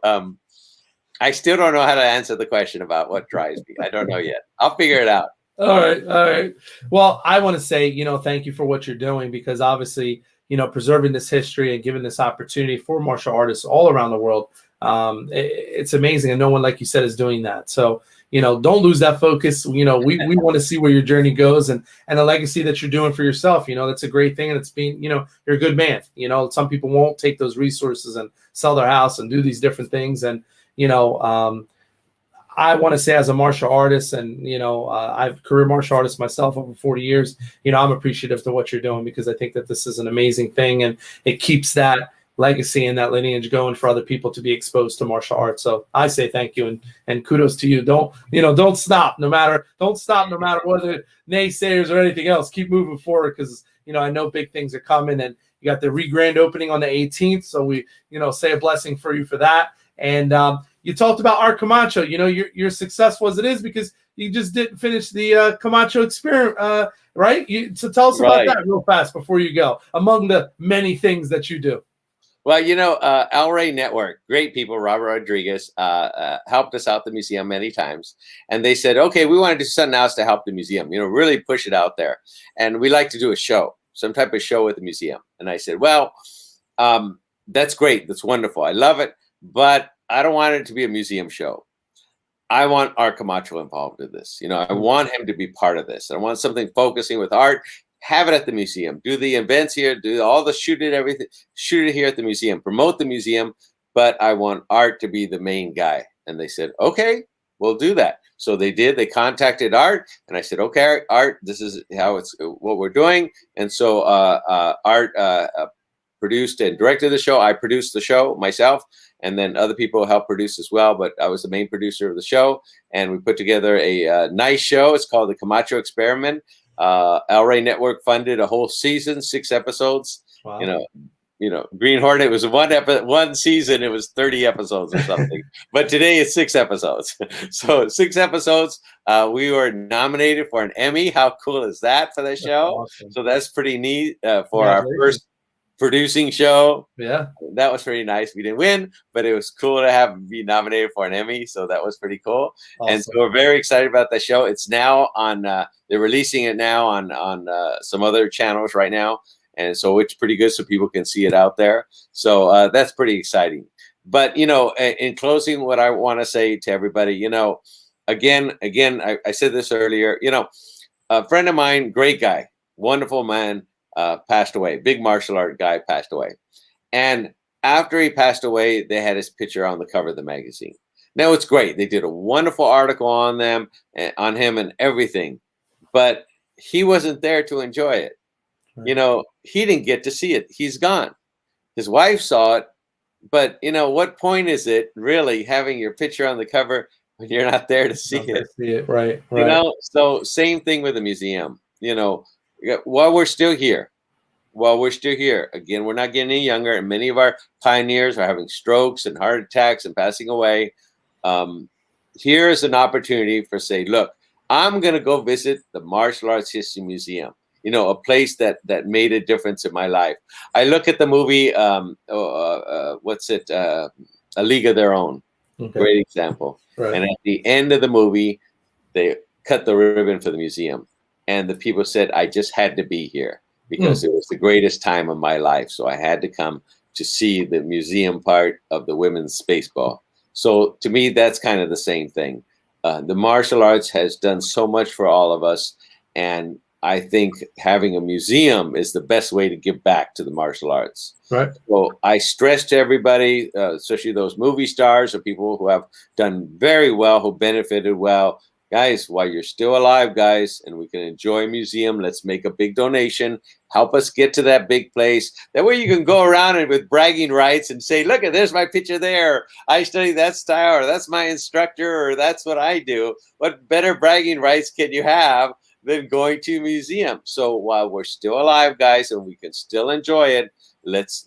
I still don't know how to answer the question about what drives me. I don't know yet. I'll figure it out. All right. Well, I want to say, thank you for what you're doing, because obviously, preserving this history and giving this opportunity for martial artists all around the world, it's amazing. And no one, like you said, is doing that. So, don't lose that focus. We want to see where your journey goes and the legacy that you're doing for yourself. That's a great thing. And it's being, you're a good man. Some people won't take those resources and sell their house and do these different things. And, I want to say, as a martial artist, and I've career martial artist myself over 40 years, I'm appreciative to what you're doing, because I think that this is an amazing thing, and it keeps that legacy and that lineage going for other people to be exposed to martial arts. So I say thank you and kudos to you. Don't stop no matter what the naysayers or anything else. Keep moving forward, because I know big things are coming, and you got the grand opening on the 18th. So we say a blessing for you for that. And you talked about Art Camacho. You're successful as it is because you just didn't finish the Camacho Experiment, right? So tell us about that real fast before you go, among the many things that you do. Well, El Rey Network, great people, Robert Rodriguez, helped us out the museum many times. And they said, okay, we want to do something else to help the museum, really push it out there. And we like to do a show, some type of show with the museum. And I said, well, that's great. That's wonderful. I love it. But I don't want it to be a museum show. I want Art Camacho involved in this. I want him to be part of this. I want something focusing with art. Have it at the museum. Do the events here. Do all the shoot it here at the museum. Promote the museum. But I want Art to be the main guy. And they said, okay, we'll do that. So they did. They contacted Art, and I said, okay, Art, this is what we're doing. And so Art produced and directed the show. I produced the show myself, and then other people helped produce as well. But I was the main producer of the show, and we put together a nice show. It's called the Camacho Experiment. El Rey Network funded a whole season, 6 episodes. Wow. Green Hornet was one season. It was 30 episodes or something. But today it's 6 episodes. So 6 episodes. We were nominated for an Emmy. How cool is that for the show? Awesome. So that's pretty neat for our first producing show. Yeah, that was pretty nice. We didn't win, but it was cool to be nominated for an Emmy. So that was pretty cool. Awesome. And so we're very excited about the show. It's now on. They're releasing it now on some other channels right now, and so it's pretty good. So people can see it out there. So that's pretty exciting. But in closing, what I want to say to everybody, again, I said this earlier. A friend of mine, great guy, wonderful man. Passed away. Big martial art guy passed away. And after he passed away, they had his picture on the cover of the magazine. Now it's great. They did a wonderful article on him and everything, but he wasn't there to enjoy it. Right. He didn't get to see it. He's gone. His wife saw it, but what point is it really having your picture on the cover when you're not there to see it? Right. So same thing with the museum. While we're still here, again, we're not getting any younger, and many of our pioneers are having strokes and heart attacks and passing away. Here is an opportunity for look, I'm going to go visit the Martial Arts History Museum, a place that made a difference in my life. I look at the movie, A League of Their Own, great example. Right. And at the end of the movie, they cut the ribbon for the museum. And the people said, I just had to be here because it was the greatest time of my life. So I had to come to see the museum part of the women's spaceball. So to me, that's kind of the same thing. The martial arts has done so much for all of us. And I think having a museum is the best way to give back to the martial arts. Right. So I stress to everybody, especially those movie stars or people who have done very well, who benefited well, guys, while you're still alive, guys, and we can enjoy a museum, let's make a big donation. Help us get to that big place. That way you can go around and with bragging rights and say, look, there's my picture there. I study that style, or that's my instructor, or that's what I do. What better bragging rights can you have than going to a museum? So while we're still alive, guys, and we can still enjoy it, let's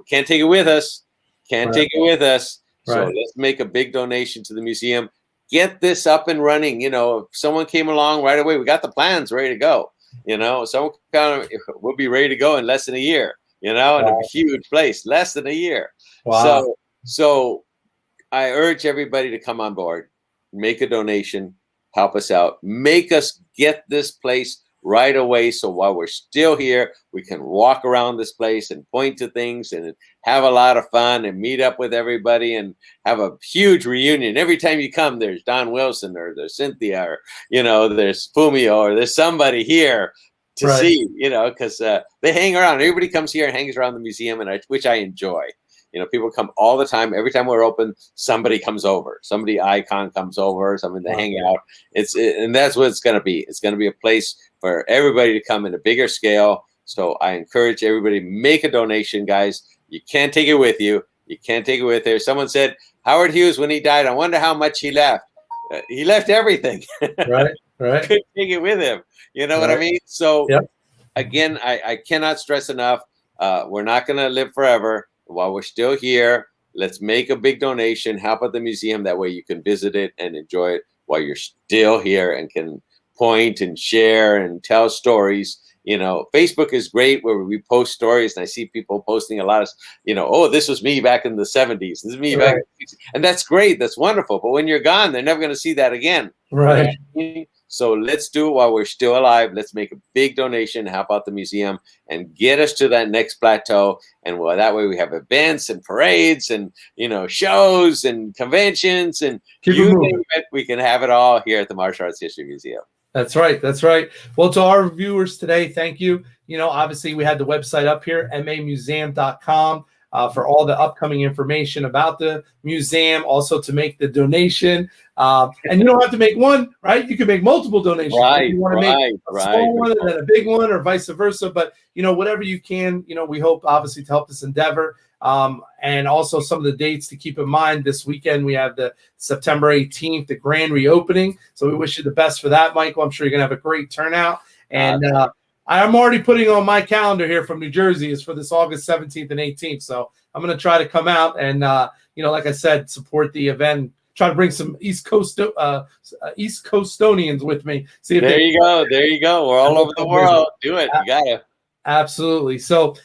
can't take it with us. Can't take it with us. So let's make a big donation to the museum. Get this up and running. If someone came along right away, we got the plans ready to go. Someone we'll be ready to go in less than a year. In a huge place, less than a year. Wow. So I urge everybody to come on board, make a donation, help us out, make us get this place right away. So while we're still here, we can walk around this place and point to things and have a lot of fun and meet up with everybody and have a huge reunion. Every time you come, there's Don Wilson or there's Cynthia or, there's Fumio or there's somebody here to see, because they hang around. Everybody comes here and hangs around the museum, which I enjoy. People come all the time. Every time we're open, somebody comes over. Somebody icon comes over, somebody to hang out. And that's what it's going to be. It's going to be a place for everybody to come in a bigger scale. So I encourage everybody, make a donation, guys. You can't take it with you. You can't take it with you. Someone said, Howard Hughes, when he died, I wonder how much he left. He left everything. Right. Couldn't take it with him. You know what I mean? So again, I cannot stress enough. We're not going to live forever. While we're still here, let's make a big donation, help at the museum. That way you can visit it and enjoy it while you're still here and can point and share and tell stories, Facebook is great where we post stories, and I see people posting a lot of, oh, this was me back in the 70s. This is me back in the 60s. And that's great. That's wonderful. But when you're gone, they're never going to see that again. Right. So let's do it while we're still alive. Let's make a big donation, help out the museum, and get us to that next plateau. And that way we have events and parades and, shows and conventions and you name it, we can have it all here at the Martial Arts History Museum. That's right. That's right. Well, to our viewers today, thank you. Obviously we had the website up here, mamuseum.com. For all the upcoming information about the museum, also to make the donation. And you don't have to make one, right? You can make multiple donations. Right, if you want to make a small one and then a big one, or vice versa. But, whatever you can, we hope obviously to help this endeavor. And also some of the dates to keep in mind. This weekend, we have the September 18th, the grand reopening. So we wish you the best for that, Michael. I'm sure you're going to have a great turnout. And I'm already putting on my calendar here from New Jersey is for this August 17th and 18th. So I'm going to try to come out and, like I said, support the event. Try to bring some East Coastonians with me. See if There you go. We're all over the world. Do it. You got to. Absolutely. So,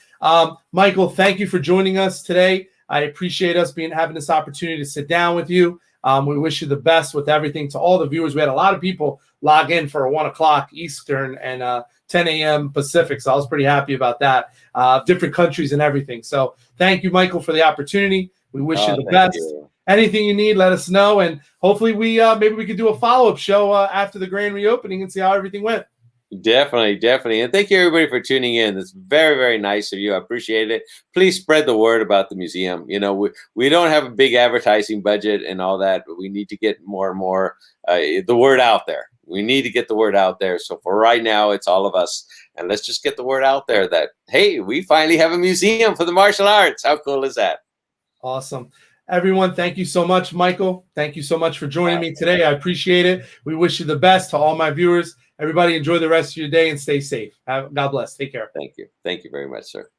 Michael, thank you for joining us today. I appreciate us having this opportunity to sit down with you. We wish you the best with everything. To all the viewers, we had a lot of people log in for 1 o'clock Eastern and 10 a.m. Pacific. So I was pretty happy about that. Different countries and everything. So thank you, Michael, for the opportunity. We wish you the best. Anything you need, let us know. And hopefully maybe we could do a follow-up show after the grand reopening and see how everything went. Definitely. And thank you, everybody, for tuning in. It's very, very nice of you. I appreciate it. Please spread the word about the museum. We don't have a big advertising budget and all that, but we need to get more and more the word out there. We need to get the word out there. So for right now, it's all of us. And let's just get the word out there that, hey, we finally have a museum for the martial arts. How cool is that? Awesome. Everyone, thank you so much, Michael. Thank you so much for joining me today. I appreciate it. We wish you the best. To all my viewers, everybody enjoy the rest of your day and stay safe. God bless. Take care. Thank you. Thank you very much, sir.